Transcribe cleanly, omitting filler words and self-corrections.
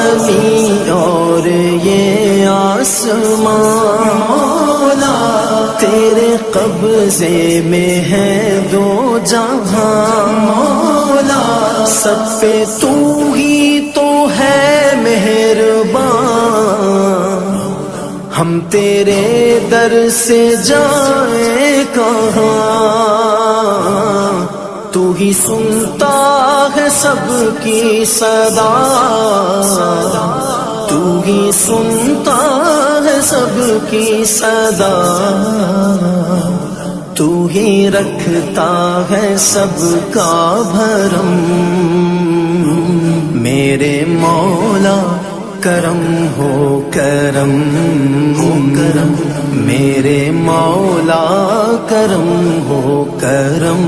زمین اور یہ آسمان مولا تیرے قبضے میں ہے دو جہاں مولا سب پہ تو ہی تو ہے مہربان ہم تیرے در سے جائیں کہاں تو ہی سنتا ہے سب کی صدا تو ہی سنتا ہے سب کی صدا تو ہی رکھتا ہے سب کا بھرم میرے مولا کرم ہو کرم ہو کرم میرے مولا کرم ہو کرم